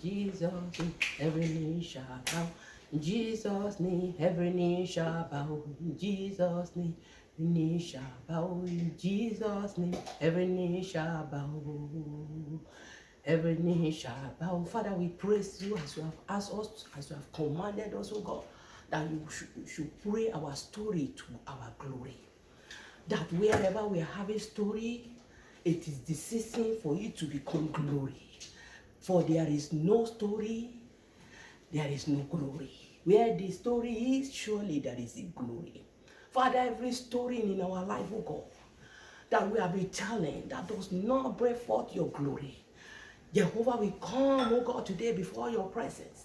Jesus' name, every knee shall bow. In Jesus' name, every knee shall bow. In Jesus' name, every knee shall bow. In Jesus' name, every knee shall bow. Every knee shall bow. Father, we praise you as you have asked us, as you have commanded us, oh God, that you should pray our story to our glory. That wherever we are having story, it is the season for it to become glory. For there is no story, there is no glory. Where the story is, surely there is a glory. Father, every story in our life, oh God, that we have been telling, that does not bring forth your glory. Jehovah, we come, oh God, today before your presence.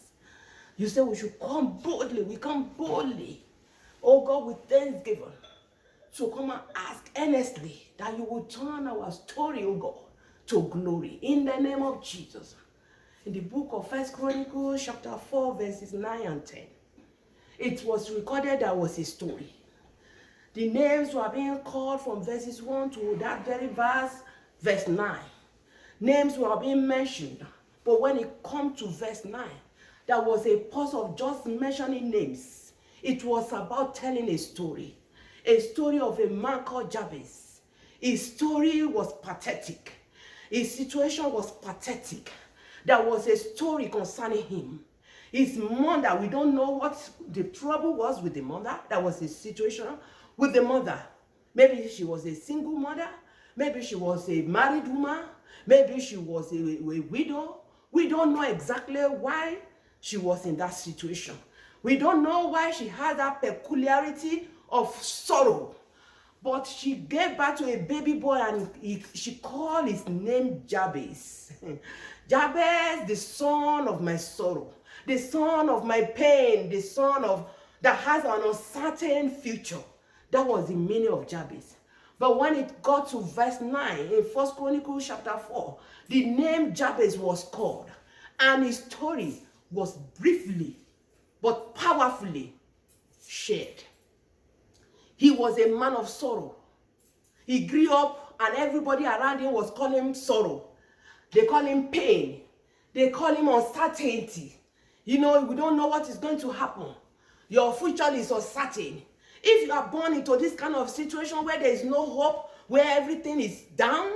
You say we should come boldly. We come boldly, oh God, with thanksgiving. So come and ask earnestly that you will turn our story, oh God, to glory. In the name of Jesus. In the book of 1 Chronicles, chapter 4, verses 9 and 10. It was recorded there was a story. The names were being called from verses 1 to that very verse 9. Names were being mentioned. But when it comes to verse 9, there was a pause of just mentioning names. It was about telling a story. A story of a man called Jabez. His story was pathetic. His situation was pathetic. There was a story concerning him. His mother, we don't know what the trouble was with the mother. That was his situation with the mother. Maybe she was a single mother. Maybe she was a married woman. Maybe she was a widow. We don't know exactly why she was in that situation. We don't know why she had that peculiarity of sorrow. But she gave birth to a baby boy, and she called his name Jabez. Jabez, the son of my sorrow, the son of my pain, the son of that has an uncertain future. That was the meaning of Jabez. But when it got to verse 9 in 1 Chronicles chapter 4, the name Jabez was called, and his story was briefly but powerfully shared. He was a man of sorrow. He grew up and everybody around him was calling him sorrow. They call him pain. They call him uncertainty. You know, we don't know what is going to happen. Your future is uncertain. If you are born into this kind of situation where there is no hope, where everything is down,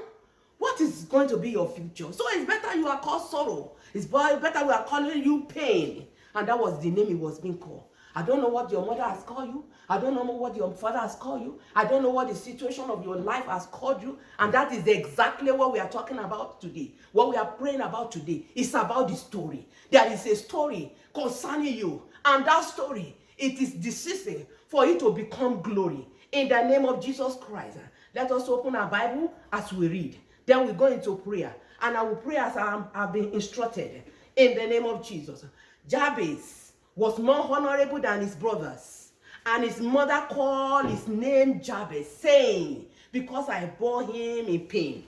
what is going to be your future? So it's better you are called sorrow. It's better we are calling you pain. And that was the name he was being called. I don't know what your mother has called you. I don't know what your father has called you. I don't know what the situation of your life has called you. And that is exactly what we are talking about today. What we are praying about today is about the story. There is a story concerning you. And that story, it is the season for it to become glory. In the name of Jesus Christ. Let us open our Bible as we read. Then we go into prayer. And I will pray as I have been instructed. In the name of Jesus. Jabez was more honorable than his brothers. And his mother called his name Jabez, saying, because I bore him in pain.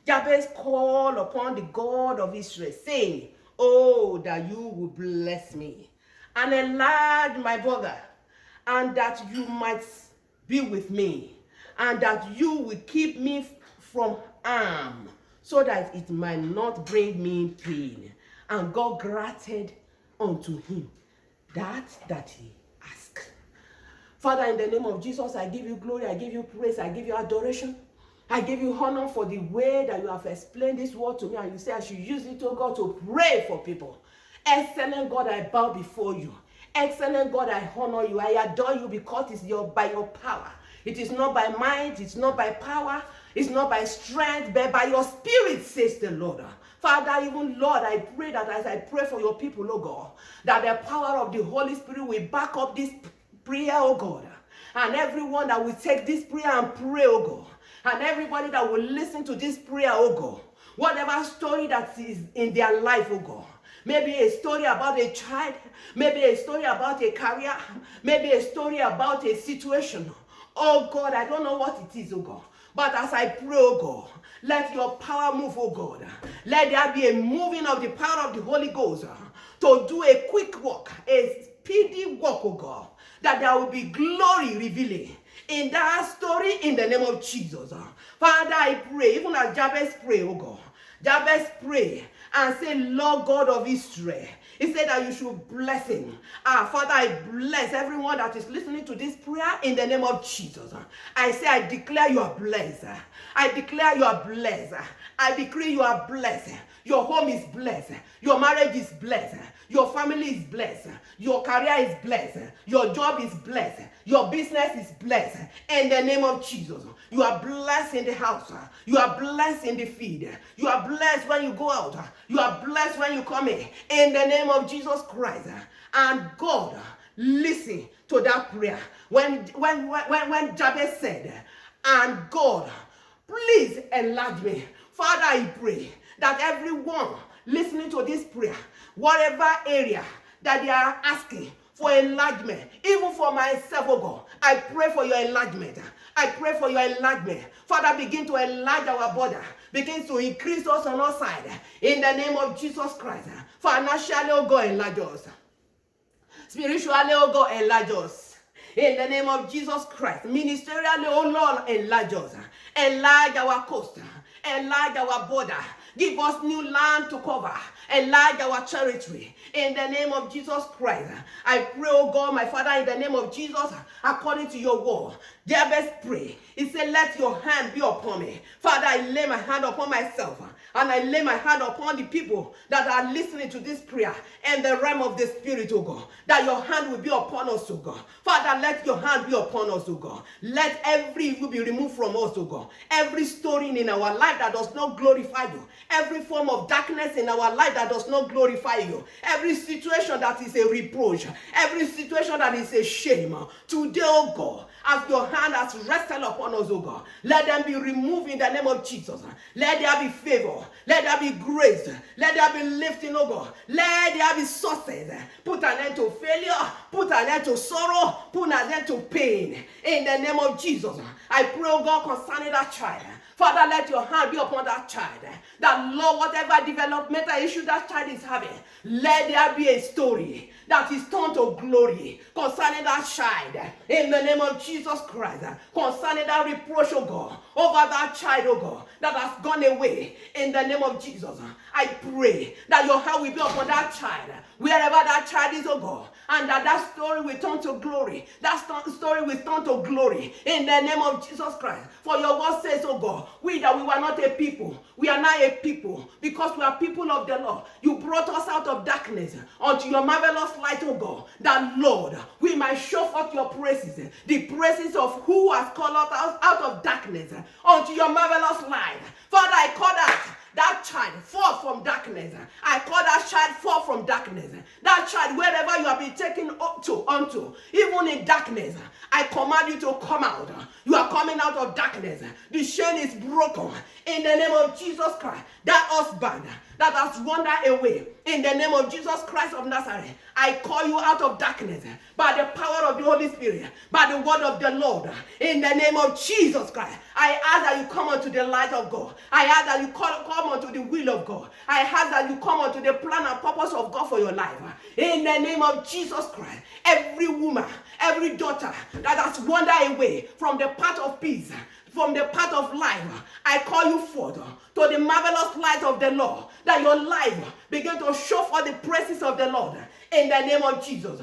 Jabez called upon the God of Israel, saying, oh, that you would bless me and enlarge my border, and that you might be with me, and that you will keep me from harm, so that it might not bring me pain. And God granted unto him that he asked. Father, in the name of Jesus, I give you glory, I give you praise, I give you adoration. I give you honor for the way that you have explained this word to me, and you say I should use it, oh God, to pray for people. Excellent God, I bow before you. Excellent God, I honor you. I adore you because it's by your power. It is not by might, it's not by power, it's not by strength, but by your spirit, says the Lord. Father, even Lord, I pray that as I pray for your people, oh God, that the power of the Holy Spirit will back up this prayer, oh God. And everyone that will take this prayer and pray, oh God. And everybody that will listen to this prayer, oh God. Whatever story that is in their life, oh God. Maybe a story about a child. Maybe a story about a career. Maybe a story about a situation. Oh God, I don't know what it is, oh God. But as I pray, oh God, let your power move, oh God. Let there be a moving of the power of the Holy Ghost to do a quick work, a speedy work, oh God. That there will be glory revealing in that story in the name of Jesus. Father, I pray, even as Jabez pray, oh God. Jabez pray, and say, Lord God of Israel. He said that you should bless him. Father, I bless everyone that is listening to this prayer in the name of Jesus. I say, I declare you are blessed. I declare you are blessed. I decree you are blessed. Your home is blessed. Your marriage is blessed. Your family is blessed. Your career is blessed. Your job is blessed. Your business is blessed. In the name of Jesus. You are blessed in the house. You are blessed in the field. You are blessed when you go out. You are blessed when you come in the name of Jesus Christ. And God, listen to that prayer. When Jabez said, and God, please enlarge me. Father, I pray that everyone listening to this prayer, whatever area that they are asking for enlargement, even for myself, oh God, I pray for your enlargement. I pray for your enlargement. Father, begin to enlarge our border. Begin to increase us on our side. In the name of Jesus Christ. Financially, oh God, enlarge us. Spiritually, oh God, enlarge us. In the name of Jesus Christ. Ministerially, oh Lord, enlarge us. Enlarge our coast. Enlarge our border. Give us new land to cover. Enlarge our territory. In the name of Jesus Christ. I pray, oh God, my Father, in the name of Jesus, according to your word. Jabez pray. He said, let your hand be upon me. Father, I lay my hand upon myself. And I lay my hand upon the people that are listening to this prayer and the realm of the Spirit, oh God. That your hand will be upon us, oh God. Father, let your hand be upon us, oh God. Let every evil be removed from us, oh God. Every story in our life that does not glorify you. Every form of darkness in our life that does not glorify you. Every situation that is a reproach. Every situation that is a shame. Today, oh God, as your hand has rested upon us, oh God, let them be removed in the name of Jesus. Let there be favor. Let there be grace. Let there be lifting, oh God. Let there be success. Put an end to failure. Put an end to sorrow. Put an end to pain. In the name of Jesus, I pray, oh God, concerning that child. Father, let your hand be upon that child. That, Lord, whatever developmental issue that child is having, let there be a story that is turned to glory concerning that child. In the name of Jesus Christ. Concerning that reproach, oh God, over that child, oh God, that has gone away. In the name of Jesus, I pray that your hand will be upon that child. Wherever that child is, oh God, and that story will turn to glory. That story will turn to glory in the name of Jesus Christ. For your word says, oh God, we were not a people. We are now a people because we are people of the Lord. You brought us out of darkness unto your marvelous light, oh God, that, Lord, we might show forth your praises, the praises of who has called us out of darkness unto your marvelous light. Father, I call that child forth from darkness. I call that child forth from darkness. That child, wherever you have been taken unto, even in darkness, I command you to come out. You are coming out of darkness. The chain is broken in the name of Jesus Christ. That husband that has wandered away, in the name of Jesus Christ of Nazareth, I call you out of darkness by the power of the Holy Spirit, by the word of the Lord, in the name of Jesus Christ. I ask that you come unto the light of God. I ask that you come unto the will of God. I ask that you come unto the plan and purpose of God for your life. In the name of Jesus Christ, every woman, every daughter that has wandered away from the path of peace, from the path of life, I call you forth to the marvelous light of the Lord, that your life begin to show for the praises of the Lord in the name of Jesus.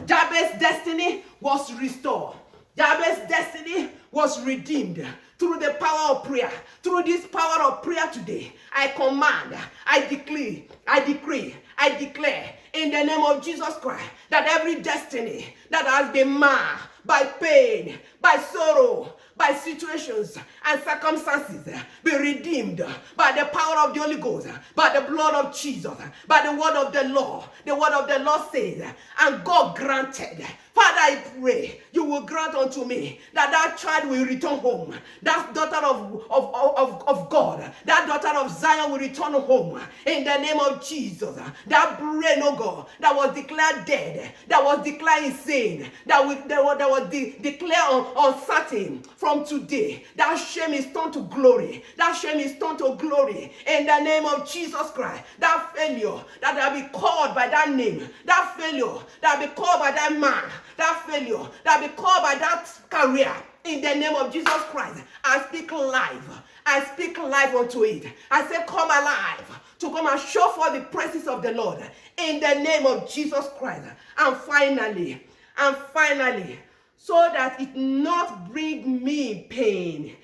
Jabez's destiny was restored. Jabez's destiny was redeemed through the power of prayer. Through this power of prayer today, I command, I decree, I declare in the name of Jesus Christ that every destiny that has been marred by pain, by sorrow, by situations and circumstances, be redeemed by the power of the Holy Ghost, by the blood of Jesus, by the word of the Lord. The word of the Lord says, and God granted. Father, I pray you will grant unto me that child will return home. That daughter of God, that daughter of Zion will return home in the name of Jesus. That brain, oh God, that was declared dead, that was declared insane, that was declared uncertain, from today, that shame is turned to glory. That shame is turned to glory in the name of Jesus Christ. That failure that will be called by that name, that failure that will be called by that man, that failure that will be called by that career, in the name of Jesus Christ, I speak life. I speak life unto it. I say, come alive to come and show forth the presence of the Lord in the name of Jesus Christ. And finally, so that it not bring me pain.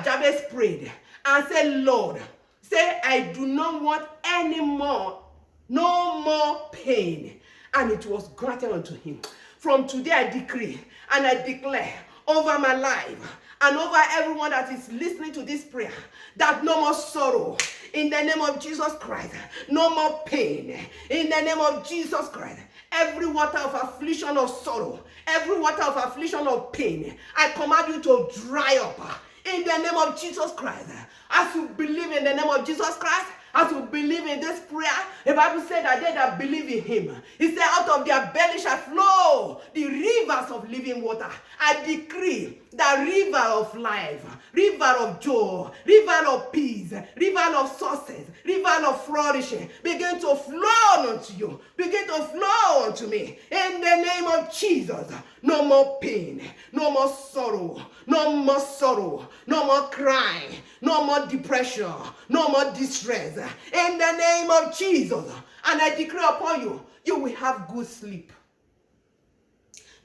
Jabez prayed and said, Lord, say, I do not want any more, no more pain. And it was granted unto him. From today I decree and I declare over my life and over everyone that is listening to this prayer, that no more sorrow in the name of Jesus Christ, no more pain in the name of Jesus Christ. Every water of affliction or sorrow, every water of affliction or pain, I command you to dry up in the name of Jesus Christ. As you believe in the name of Jesus Christ, as you believe in this prayer, the Bible said that they that believe in him, he said, out of their belly shall flow the rivers of living water. I decree the river of life, river of joy, river of peace, river of success, river of flourishing, begin to flow unto you, begin to flow unto me. In the name of Jesus, no more pain, no more sorrow, no more sorrow, no more crying, no more depression, no more distress. In the name of Jesus, and I decree upon you, you will have good sleep.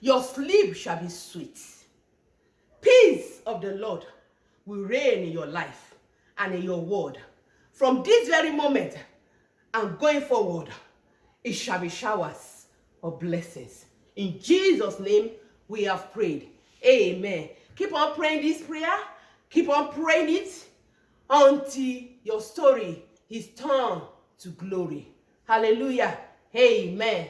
Your sleep shall be sweet. Peace of the Lord will reign in your life and in your word. From this very moment and going forward, it shall be showers of blessings. In Jesus' name, we have prayed. Amen. Keep on praying this prayer. Keep on praying it until your story is turned to glory. Hallelujah. Amen.